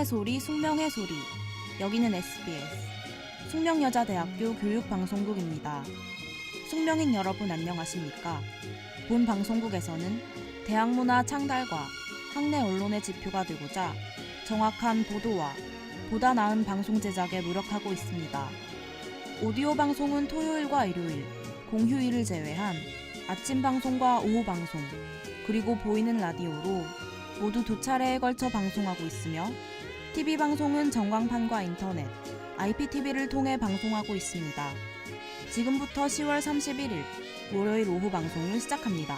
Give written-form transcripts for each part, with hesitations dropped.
소리 숙명의 소리. 여기는 SBS 숙명여자대학교 교육방송국입니다. 숙명인 여러분 안녕하십니까? 본 방송국에서는 대학문화 창달과 학내 언론의 지표가 되고자 정확한 보도와 보다 나은 방송 제작에 노력하고 있습니다. 오디오 방송은 토요일과 일요일, 공휴일을 제외한 아침 방송과 오후 방송, 그리고 보이는 라디오로 모두 2차례에 걸쳐 방송하고 있으며 TV 방송은 전광판과 인터넷, IPTV를 통해 방송하고 있습니다. 지금부터 10월 31일 월요일 오후 방송을 시작합니다.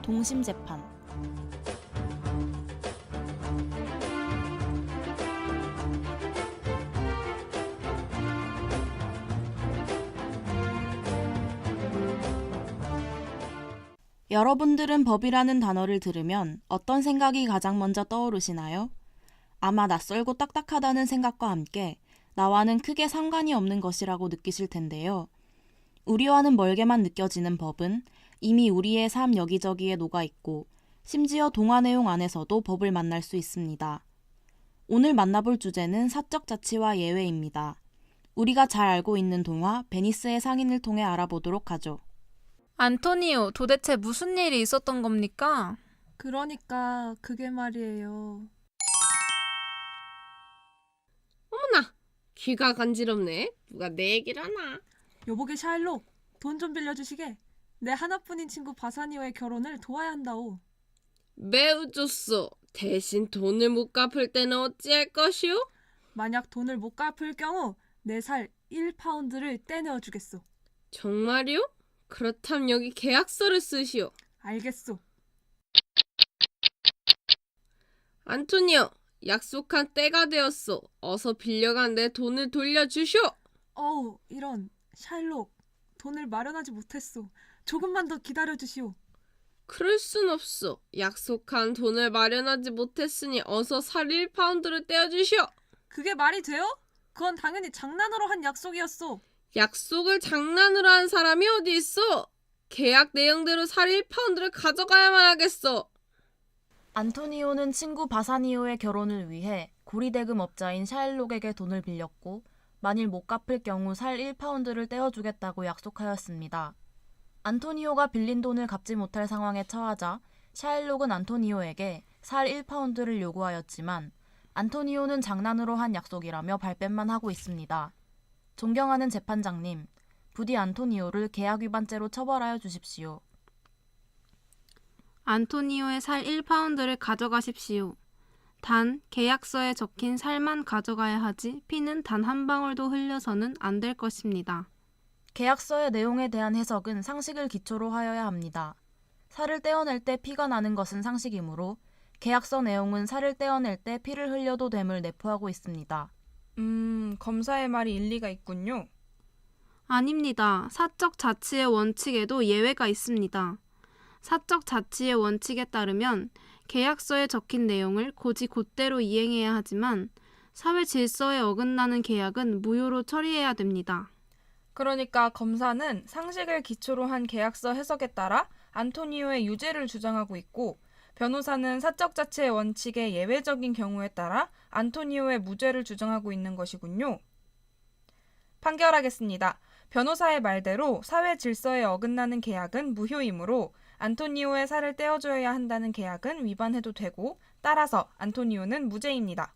동심재판. 여러분들은 법이라는 단어를 들으면 어떤 생각이 가장 먼저 떠오르시나요? 아마 낯설고 딱딱하다는 생각과 함께 나와는 크게 상관이 없는 것이라고 느끼실 텐데요. 우리와는 멀게만 느껴지는 법은 이미 우리의 삶 여기저기에 녹아있고 심지어 동화 내용 안에서도 법을 만날 수 있습니다. 오늘 만나볼 주제는 사적 자치와 예외입니다. 우리가 잘 알고 있는 동화 베니스의 상인을 통해 알아보도록 하죠. 안토니오, 도대체 무슨 일이 있었던 겁니까? 그러니까 그게 말이에요. 어머나, 귀가 간지럽네. 누가 내 얘기를 하나? 여보게 샤일록, 돈 좀 빌려주시게. 내 하나뿐인 친구 바사니오의 결혼을 도와야 한다오. 매우 좋소. 대신 돈을 못 갚을 때는 어찌할 것이오? 만약 돈을 못 갚을 경우 내 살 1파운드를 떼내어 주겠소. 정말이오? 그렇다면 여기 계약서를 쓰시오. 알겠소. 안토니오, 약속한 때가 되었소. 어서 빌려간 내 돈을 돌려주시오. 어우, 이런. 샤일록, 돈을 마련하지 못했소. 조금만 더 기다려주시오. 그럴 순 없소. 약속한 돈을 마련하지 못했으니 어서 살 1파운드를 떼어주시오. 그게 말이 돼요? 그건 당연히 장난으로 한 약속이었소. 약속을 장난으로 한 사람이 어디 있어? 계약 내용대로 살 1파운드를 가져가야만 하겠어. 안토니오는 친구 바사니오의 결혼을 위해 고리대금 업자인 샤일록에게 돈을 빌렸고 만일 못 갚을 경우 살 1파운드를 떼어주겠다고 약속하였습니다. 안토니오가 빌린 돈을 갚지 못할 상황에 처하자 샤일록은 안토니오에게 살 1파운드를 요구하였지만 안토니오는 장난으로 한 약속이라며 발뺌만 하고 있습니다. 존경하는 재판장님, 부디 안토니오를 계약 위반죄로 처벌하여 주십시오. 안토니오의 살 1파운드를 가져가십시오. 단 계약서에 적힌 살만 가져가야 하지 피는 단 한 방울도 흘려서는 안 될 것입니다. 계약서의 내용에 대한 해석은 상식을 기초로 하여야 합니다. 살을 떼어낼 때 피가 나는 것은 상식이므로 계약서 내용은 살을 떼어낼 때 피를 흘려도 됨을 내포하고 있습니다. 검사의 말이 일리가 있군요. 아닙니다. 사적 자치의 원칙에도 예외가 있습니다. 사적 자치의 원칙에 따르면 계약서에 적힌 내용을 고지 곧대로 이행해야 하지만 사회 질서에 어긋나는 계약은 무효로 처리해야 됩니다. 그러니까 검사는 상식을 기초로 한 계약서 해석에 따라 안토니오의 유죄를 주장하고 있고 변호사는 사적 자치의 원칙의 예외적인 경우에 따라 안토니오의 무죄를 주장하고 있는 것이군요. 판결하겠습니다. 변호사의 말대로 사회 질서에 어긋나는 계약은 무효이므로 안토니오의 살을 떼어줘야 한다는 계약은 위반해도 되고 따라서 안토니오는 무죄입니다.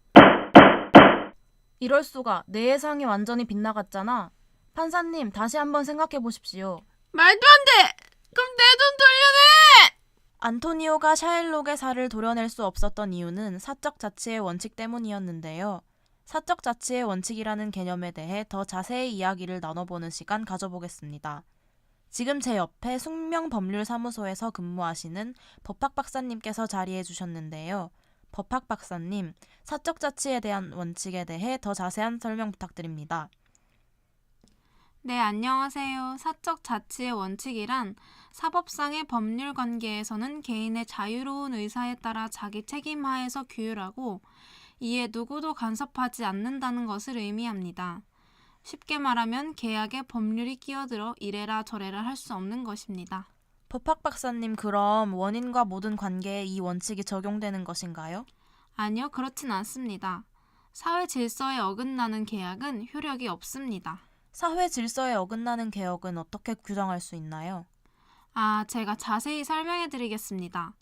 이럴 수가, 내 예상이 완전히 빗나갔잖아. 판사님, 다시 한번 생각해 보십시오. 말도 안 돼! 그럼 내 돈 돌려내! 안토니오가 샤일록의 살을 도려낼 수 없었던 이유는 사적 자치의 원칙 때문이었는데요. 사적 자치의 원칙이라는 개념에 대해 더 자세히 이야기를 나눠보는 시간 가져보겠습니다. 지금 제 옆에 숙명법률사무소에서 근무하시는 법학 박사님께서 자리해 주셨는데요. 법학 박사님, 사적 자치에 대한 원칙에 대해 더 자세한 설명 부탁드립니다. 네, 안녕하세요. 사적 자치의 원칙이란 사법상의 법률 관계에서는 개인의 자유로운 의사에 따라 자기 책임하에서 규율하고 이에 누구도 간섭하지 않는다는 것을 의미합니다. 쉽게 말하면 계약에 법률이 끼어들어 이래라 저래라 할 수 없는 것입니다. 법학 박사님, 그럼 원인과 모든 관계에 이 원칙이 적용되는 것인가요? 아니요, 그렇진 않습니다. 사회 질서에 어긋나는 계약은 효력이 없습니다. 사회 질서에 어긋나는 개혁은 어떻게 규정할 수 있나요? 제가 자세히 설명해 드리겠습니다.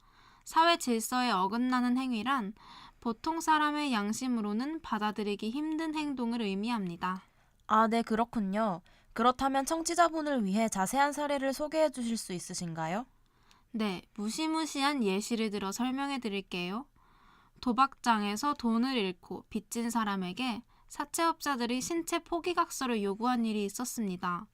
사회 질서에 어긋나는 행위란 보통 사람의 양심으로는 받아들이기 힘든 행동을 의미합니다. 네, 그렇군요. 그렇다면 청취자분을 위해 자세한 사례를 소개해 주실 수 있으신가요? 네, 무시무시한 예시를 들어 설명해 드릴게요. 도박장에서 돈을 잃고 빚진 사람에게 사채업자들이 신체 포기각서를 요구한 일이 있었습니다.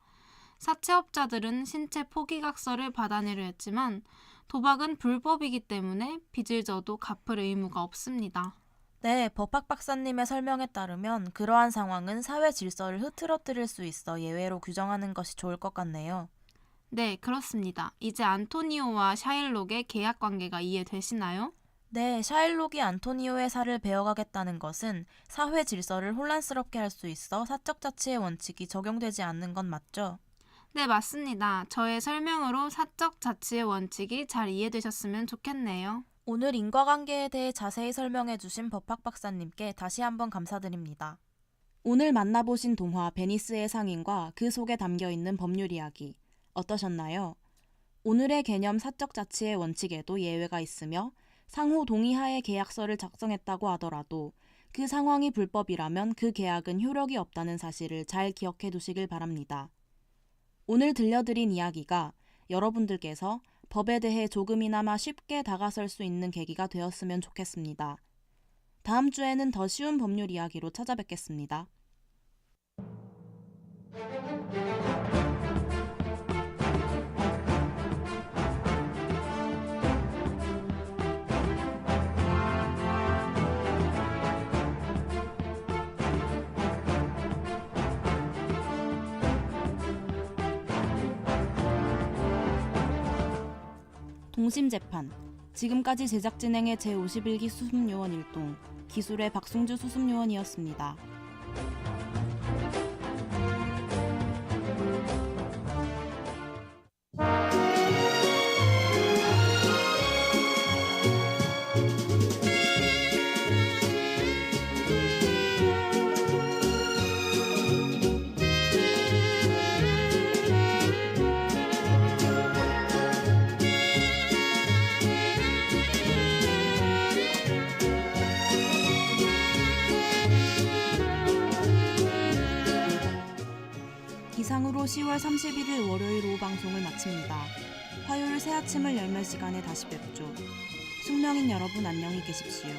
사채업자들은 신체 포기각서를 받아내려 했지만 도박은 불법이기 때문에 빚을 져도 갚을 의무가 없습니다. 네, 법학 박사님의 설명에 따르면 그러한 상황은 사회 질서를 흐트러뜨릴 수 있어 예외로 규정하는 것이 좋을 것 같네요. 네, 그렇습니다. 이제 안토니오와 샤일록의 계약 관계가 이해되시나요? 네, 샤일록이 안토니오의 살을 베어가겠다는 것은 사회 질서를 혼란스럽게 할 수 있어 사적 자치의 원칙이 적용되지 않는 건 맞죠? 네, 맞습니다. 저의 설명으로 사적 자치의 원칙이 잘 이해되셨으면 좋겠네요. 오늘 인과관계에 대해 자세히 설명해 주신 법학 박사님께 다시 한번 감사드립니다. 오늘 만나보신 동화 베니스의 상인과 그 속에 담겨있는 법률 이야기 어떠셨나요? 오늘의 개념 사적 자치의 원칙에도 예외가 있으며 상호 동의하에 계약서를 작성했다고 하더라도 그 상황이 불법이라면 그 계약은 효력이 없다는 사실을 잘 기억해 두시길 바랍니다. 오늘 들려드린 이야기가 여러분들께서 법에 대해 조금이나마 쉽게 다가설 수 있는 계기가 되었으면 좋겠습니다. 다음 주에는 더 쉬운 법률 이야기로 찾아뵙겠습니다. 동심재판. 지금까지 제작 진행의 제51기 수습요원 1동 기술의 박승주 수습요원이었습니다. 이상으로 10월 31일 월요일 오후 방송을 마칩니다. 화요일 새 아침을 열면 시간에 다시 뵙죠. 숙명인 여러분 안녕히 계십시오.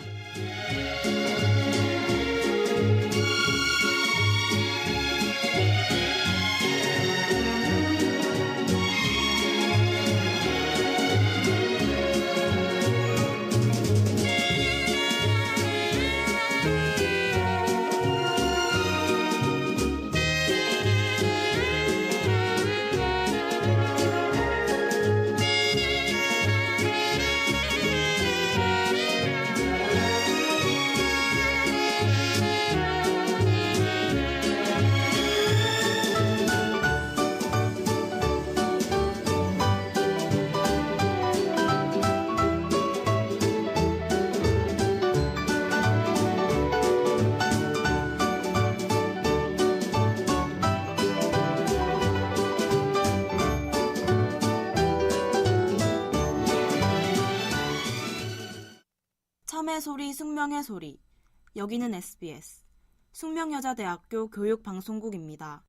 참의 소리 숙명의 소리. 여기는 SBS 숙명여자대학교 교육방송국입니다.